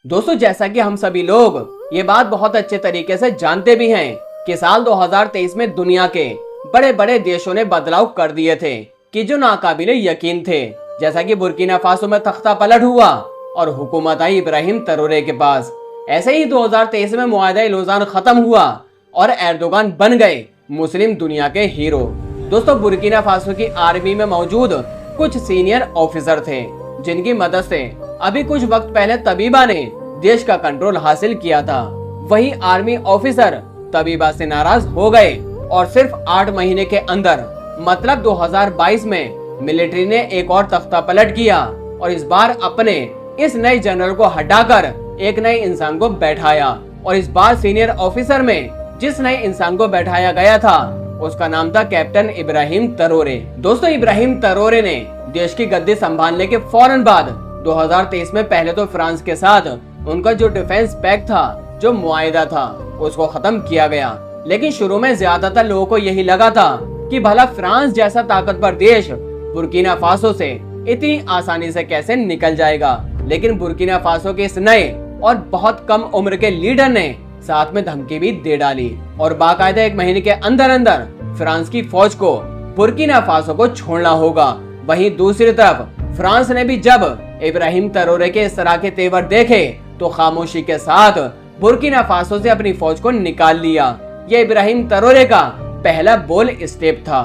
दोस्तों, जैसा कि हम सभी लोग ये बात बहुत अच्छे तरीके से जानते भी हैं कि साल 2023 में दुनिया के बड़े बड़े देशों ने बदलाव कर दिए थे कि जो नाकाबिले यकीन थे। जैसा कि बुर्किना फासो में तख्ता पलट हुआ और हुकूमत आई इब्राहिम तरोरे के पास। ऐसे ही 2023 में मुआहदा लौज़ान खत्म हुआ और एर्दोगान बन गए मुस्लिम दुनिया के हीरो। दोस्तों, बुर्किना फासो की आर्मी में मौजूद कुछ सीनियर ऑफिसर थे जिनकी मदद से अभी कुछ वक्त पहले तबीबा ने देश का कंट्रोल हासिल किया था। वही आर्मी ऑफिसर तबीबा से नाराज हो गए और सिर्फ 8 महीने के अंदर मतलब 2022 में मिलिट्री ने एक और तख्ता पलट किया और इस बार अपने इस नए जनरल को हटाकर एक नए इंसान को बैठाया। और इस बार सीनियर ऑफिसर में जिस नए इंसान को बैठाया गया था उसका नाम था कैप्टन इब्राहिम तरोरे। दोस्तों, इब्राहिम तरोरे ने देश की गद्दी संभालने के फौरन बाद 2023 में पहले तो फ्रांस के साथ उनका जो डिफेंस पैक्ट था, जो मुआहिदा था, उसको खत्म किया गया। लेकिन शुरू में ज्यादातर लोगों को यही लगा था कि भला फ्रांस जैसा ताकतवर देश बुर्किना फासो से इतनी आसानी से कैसे निकल जाएगा। लेकिन बुर्किना फासो के इस नए और बहुत कम उम्र के लीडर ने साथ में धमकी भी दे डाली और बाकायदा 1 महीने के अंदर अंदर फ्रांस की फौज को बुर्किना फासो को छोड़ना होगा। वहीं दूसरी तरफ फ्रांस ने भी जब इब्राहिम तरोरे के इस तरह के तेवर देखे तो खामोशी के साथ बुर्किना फासो से अपनी फौज को निकाल लिया। यह इब्राहिम तरोरे का पहला बोल्ड स्टेप था।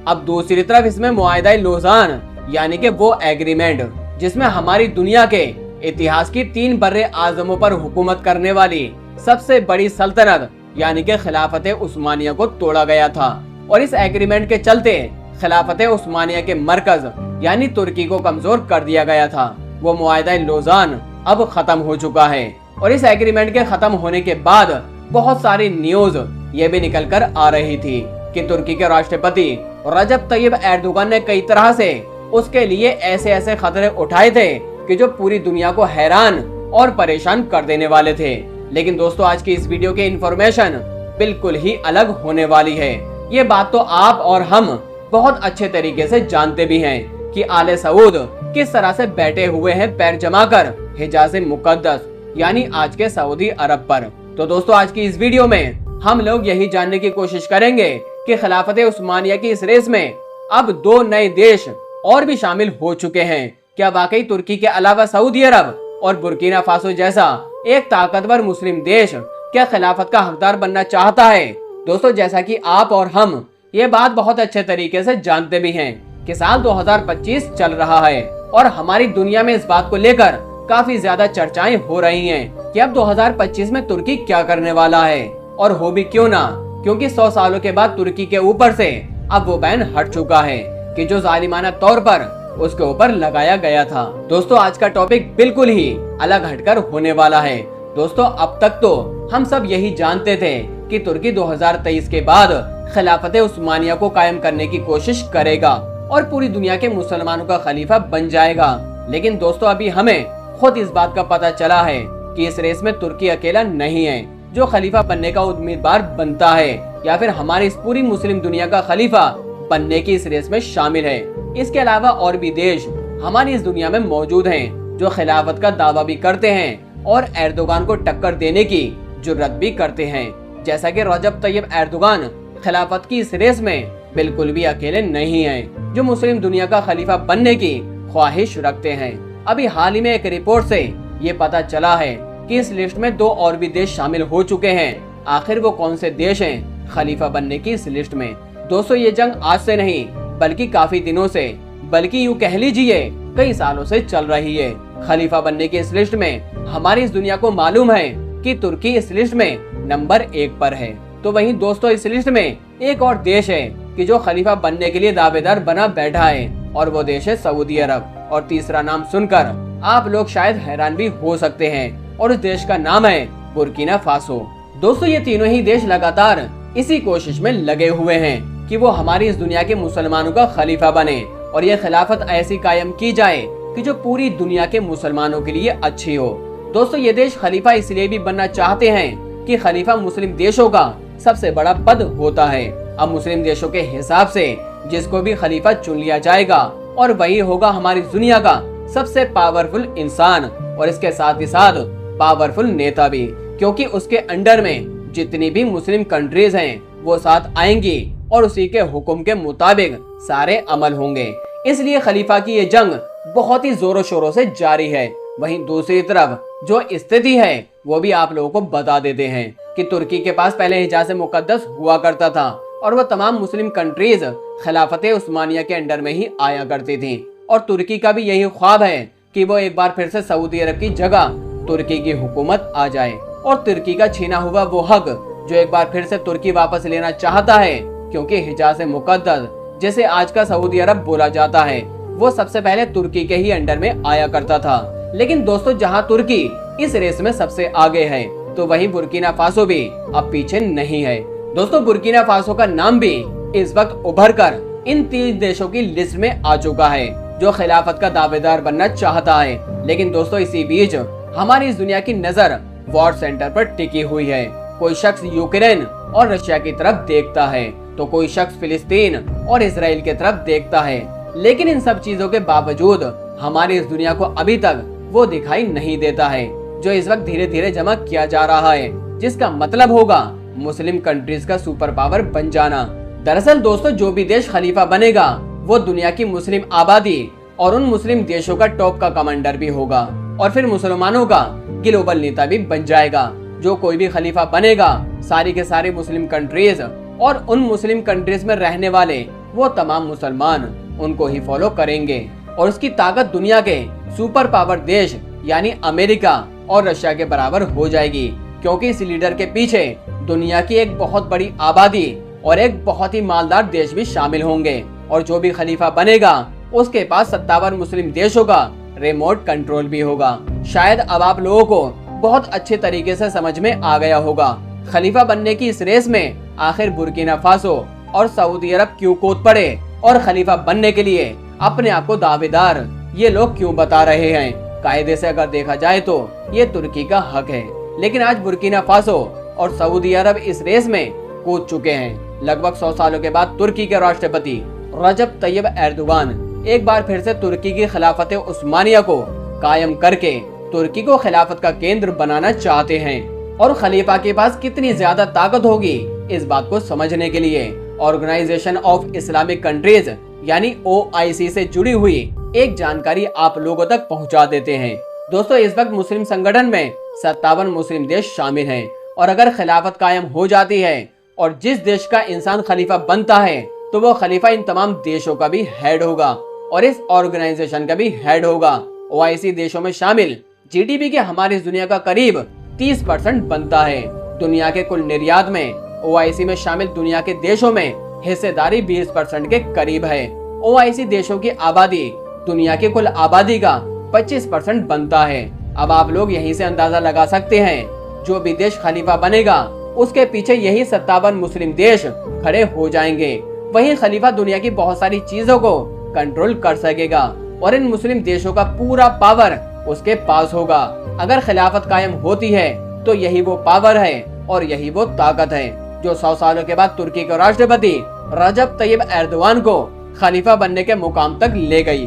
अब दूसरी तरफ इसमें मुआहदा लौज़ान यानी कि वो एग्रीमेंट जिसमें हमारी दुनिया के इतिहास की 3 बर्रे आजमों पर हुकूमत करने वाली सबसे बड़ी सल्तनत यानी कि खिलाफत उस्मानिया को तोड़ा गया था। और इस एग्रीमेंट के चलते खिलाफत उस्मानिया के मरकज यानी तुर्की को कमजोर कर दिया गया था। वो मुआहदा लौज़ान अब खत्म हो चुका है और इस एग्रीमेंट के खत्म होने के बाद बहुत सारी न्यूज ये भी निकल कर आ रही थी कि तुर्की के राष्ट्रपति रजब तैयब एर्दोगान ने कई तरह से उसके लिए ऐसे ऐसे खतरे उठाए थे कि जो पूरी दुनिया को हैरान और परेशान कर देने वाले थे। लेकिन दोस्तों, आज की इस वीडियो की इंफॉर्मेशन बिल्कुल ही अलग होने वाली है। ये बात तो आप और हम बहुत अच्छे तरीके से जानते भी हैं कि आले सऊद किस तरह से बैठे हुए हैं पैर जमाकर हिजाज़ मुकद्दस यानी आज के सऊदी अरब पर। तो दोस्तों, आज की इस वीडियो में हम लोग यही जानने की कोशिश करेंगे कि खिलाफत उस्मानिया की इस रेस में अब 2 नए देश और भी शामिल हो चुके हैं। क्या वाकई तुर्की के अलावा सऊदी अरब और बुर्किना फासो जैसा एक ताकतवर मुस्लिम देश क्या खिलाफत का हकदार बनना चाहता है? दोस्तों, जैसा कि आप और हम ये बात बहुत अच्छे तरीके से जानते भी हैं कि साल 2025 चल रहा है और हमारी दुनिया में इस बात को लेकर काफी ज्यादा चर्चाएं हो रही हैं कि अब 2025 में तुर्की क्या करने वाला है। और हो भी क्यों ना, क्योंकि 100 सालों के बाद तुर्की के ऊपर से अब वो बैन हट चुका है कि जो जालिमाना तौर पर उसके ऊपर लगाया गया था। दोस्तों, आज का टॉपिक बिल्कुल ही अलग हटकर होने वाला है। दोस्तों, अब तक तो हम सब यही जानते थे कि तुर्की 2023 के बाद खिलाफत उस्मानिया को कायम करने की कोशिश करेगा और पूरी दुनिया के मुसलमानों का खलीफा बन जाएगा। लेकिन दोस्तों, अभी हमें खुद इस बात का पता चला है कि इस रेस में तुर्की अकेला नहीं है जो खलीफा बनने का उम्मीदवार बनता है या फिर हमारी इस पूरी मुस्लिम दुनिया का खलीफा बनने की इस रेस में शामिल है। इसके अलावा और भी देश हमारी इस दुनिया में मौजूद हैं जो खिलाफत का दावा भी करते हैं और एर्दोगान को टक्कर देने की जुर्रत भी करते हैं। जैसा कि रजब तैयब एर्दोगान खिलाफत की इस रेस में बिल्कुल भी अकेले नहीं हैं, जो मुस्लिम दुनिया का खलीफा बनने की ख्वाहिश रखते हैं। अभी हाल ही में एक रिपोर्ट से ये पता चला है कि इस लिस्ट में 2 और भी देश शामिल हो चुके हैं। आखिर वो कौन से देश हैं खलीफा बनने की इस लिस्ट में? दोस्तों, ये जंग आज से नहीं बल्कि काफी दिनों से, बल्कि यूँ कह लीजिए कई सालों से चल रही है। खलीफा बनने की इस लिस्ट में हमारी इस दुनिया को मालूम है कि तुर्की इस लिस्ट में नंबर 1 पर है। तो वहीं दोस्तों, इस लिस्ट में एक और देश है कि जो खलीफा बनने के लिए दावेदार बना बैठा है और वो देश है सऊदी अरब। और तीसरा नाम सुनकर आप लोग शायद हैरान भी हो सकते हैं और उस देश का नाम है बुर्किना फासो। दोस्तों, ये तीनों ही देश लगातार इसी कोशिश में लगे हुए हैं कि वो हमारी इस दुनिया के मुसलमानों का खलीफा बने और ये खिलाफत ऐसी कायम की जाए कि जो पूरी दुनिया के मुसलमानों के लिए अच्छी हो। दोस्तों, ये देश खलीफा इसलिए भी बनना चाहते हैं कि खलीफा मुस्लिम देशों का सबसे बड़ा पद होता है। अब मुस्लिम देशों के हिसाब से जिसको भी खलीफा चुन लिया जाएगा और वही होगा हमारी दुनिया का सबसे पावरफुल इंसान और इसके साथ ही साथ पावरफुल नेता भी, क्योंकि उसके अंडर में जितनी भी मुस्लिम कंट्रीज हैं वो साथ आएंगी और उसी के हुक्म के मुताबिक सारे अमल होंगे। इसलिए खलीफा की ये जंग बहुत ही जोरों शोरों से जारी है। वहीं दूसरी तरफ जो स्थिति है वो भी आप लोगों को बता देते हैं कि तुर्की के पास पहले हिजाज़ मुकद्दस हुआ करता था और वह तमाम मुस्लिम कंट्रीज खिलाफत उस्मानिया के अंडर में ही आया करती थी। और तुर्की का भी यही ख्वाब है कि वो एक बार फिर से सऊदी अरब की जगह तुर्की की हुकूमत आ जाए और तुर्की का छीना हुआ वो हक जो एक बार फिर से तुर्की वापस लेना चाहता है, क्योंकि हिजाज़ मुकद्दस जिसे आज का सऊदी अरब बोला जाता है वो सबसे पहले तुर्की के ही अंडर में आया करता था। लेकिन दोस्तों, जहां तुर्की इस रेस में सबसे आगे है तो वहीं बुर्किना फासो भी अब पीछे नहीं है। दोस्तों, बुर्किना फासो का नाम भी इस वक्त उभर कर इन 3 देशों की लिस्ट में आ चुका है जो खिलाफत का दावेदार बनना चाहता है। लेकिन दोस्तों, इसी बीच हमारी इस दुनिया की नजर वॉर सेंटर पर टिकी हुई है। कोई शख्स यूक्रेन और रशिया की तरफ देखता है तो कोई शख्स फिलिस्तीन और इसराइल की तरफ देखता है। लेकिन इन सब चीजों के बावजूद हमारी इस दुनिया को अभी तक वो दिखाई नहीं देता है जो इस वक्त धीरे धीरे जमा किया जा रहा है, जिसका मतलब होगा मुस्लिम कंट्रीज का सुपर पावर बन जाना। दरअसल दोस्तों, जो भी देश खलीफा बनेगा वो दुनिया की मुस्लिम आबादी और उन मुस्लिम देशों का टॉप का कमांडर भी होगा और फिर मुसलमानों का ग्लोबल नेता भी बन जाएगा। जो कोई भी खलीफा बनेगा सारी के सारी मुस्लिम कंट्रीज और उन मुस्लिम कंट्रीज में रहने वाले वो तमाम मुसलमान उनको ही फॉलो करेंगे और उसकी ताकत दुनिया के सुपर पावर देश यानी अमेरिका और रशिया के बराबर हो जाएगी, क्योंकि इस लीडर के पीछे दुनिया की एक बहुत बड़ी आबादी और एक बहुत ही मालदार देश भी शामिल होंगे। और जो भी खलीफा बनेगा उसके पास 57 मुस्लिम देशों का रिमोट कंट्रोल भी होगा। शायद अब आप लोगों को बहुत अच्छे तरीके से समझ में आ गया होगा खलीफा बनने की इस रेस में आखिर बुर्किना फासो और सऊदी अरब क्यों कूद पड़े और खलीफा बनने के लिए अपने आप को दावेदार ये लोग क्यों बता रहे हैं। कायदे से अगर देखा जाए तो ये तुर्की का हक है, लेकिन आज बुर्किना फासो और सऊदी अरब इस रेस में कूद चुके हैं। लगभग 100 सालों के बाद तुर्की के राष्ट्रपति रजब तैयब एर्दोगान एक बार फिर से तुर्की की खिलाफत उस्मानिया को कायम करके तुर्की को खिलाफत का केंद्र बनाना चाहते हैं। और खलीफा के पास कितनी ज्यादा ताकत होगी इस बात को समझने के लिए ऑर्गेनाइजेशन ऑफ इस्लामिक कंट्रीज यानी OIC से जुड़ी हुई एक जानकारी आप लोगों तक पहुंचा देते हैं। दोस्तों, इस वक्त मुस्लिम संगठन में 57 मुस्लिम देश शामिल हैं और अगर खिलाफत कायम हो जाती है और जिस देश का इंसान खलीफा बनता है तो वो खलीफा इन तमाम देशों का भी हेड होगा और इस ऑर्गेनाइजेशन का भी हेड होगा। OIC देशों में शामिल GDP के हमारी दुनिया का करीब 30% बनता है। दुनिया के कुल निर्यात में OIC में शामिल दुनिया के देशों में हिस्सेदारी 20% के करीब है। OIC देशों की आबादी दुनिया की कुल आबादी का 25% बनता है। अब आप लोग यहीं से अंदाजा लगा सकते हैं जो भी देश खलीफा बनेगा उसके पीछे यही 57 मुस्लिम देश खड़े हो जाएंगे। वही खलीफा दुनिया की बहुत सारी चीजों को कंट्रोल कर सकेगा और इन मुस्लिम देशों का पूरा पावर उसके पास होगा। अगर खिलाफत कायम होती है तो यही वो पावर है और यही वो ताकत है जो 100 सालों के बाद तुर्की के राष्ट्रपति रजब तैयब एर्दोगान को खलीफा बनने के मुकाम तक ले गई।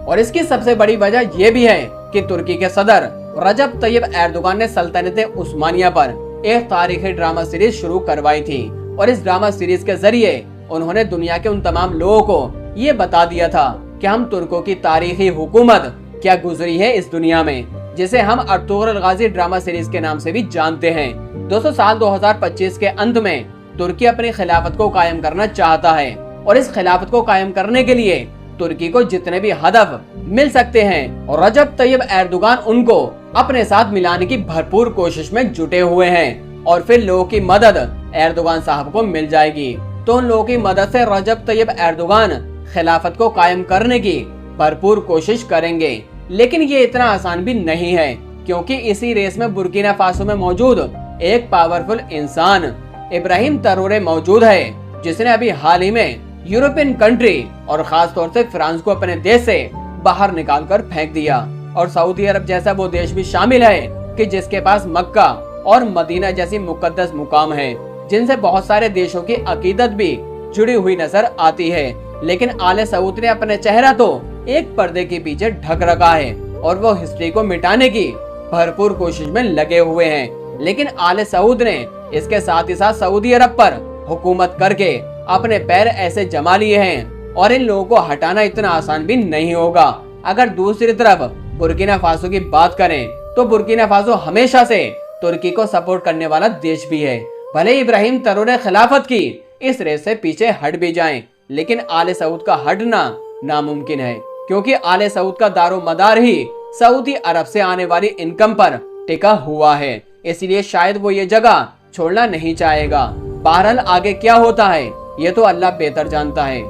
और इसकी सबसे बड़ी वजह यह भी है कि तुर्की के सदर रजब तैयब एर्दोगान ने सल्तनत उस्मानिया पर एक तारीखी ड्रामा सीरीज शुरू करवाई थी और इस ड्रामा सीरीज के जरिए उन्होंने दुनिया के उन तमाम लोगों को ये बता दिया था कि हम तुर्कों की तारीखी हुकूमत क्या गुजरी है इस दुनिया में, जिसे हम अर्तुगरुल गाजी ड्रामा सीरीज के नाम से भी जानते हैं। दोस्तों, साल 2025 के अंत में तुर्की अपनी खिलाफत को कायम करना चाहता है और इस खिलाफत को कायम करने के लिए तुर्की को जितने भी हदफ मिल सकते हैं और रजब तैयब एर्दोगान उनको अपने साथ मिलाने की भरपूर कोशिश में जुटे हुए हैं और फिर लोगों की मदद एर्दोगान साहब को मिल जाएगी तो उन लोगों की मदद से रजब तैयब एर्दोगान खिलाफत को कायम करने की भरपूर कोशिश करेंगे। लेकिन ये इतना आसान भी नहीं है, क्योंकि इसी रेस में बुर्किना फासो में मौजूद एक पावरफुल इंसान इब्राहिम ट्रैओरे मौजूद है, जिसने अभी हाल ही में यूरोपियन कंट्री और खास तौर से फ्रांस को अपने देश से बाहर निकालकर फेंक दिया। और सऊदी अरब जैसा वो देश भी शामिल है कि जिसके पास मक्का और मदीना जैसी मुकद्दस मुकाम है, जिनसे बहुत सारे देशों की अकीदत भी जुड़ी हुई नजर आती है। लेकिन आले सऊद ने अपने चेहरा तो एक पर्दे के पीछे ढक रखा है और वो हिस्ट्री को मिटाने की भरपूर कोशिश में लगे हुए हैं, लेकिन आले सऊद ने इसके साथ ही साथ सऊदी अरब पर हुकूमत करके अपने पैर ऐसे जमा लिए हैं और इन लोगों को हटाना इतना आसान भी नहीं होगा। अगर दूसरी तरफ बुर्किना फासो की बात करें तो बुर्किना फासो हमेशा से तुर्की को सपोर्ट करने वाला देश भी है। भले इब्राहिम तरोरे खिलाफत की इस रेस से पीछे हट भी जाएं, लेकिन आले सऊद का हटना नामुमकिन है, क्योंकि आले सऊद का दारो मदार ही सऊदी अरब से आने वाली इनकम पर टिका हुआ है। इसलिए शायद वो ये जगह छोड़ना नहीं चाहेगा। बहरहाल आगे क्या होता है ये तो अल्लाह बेहतर जानता है।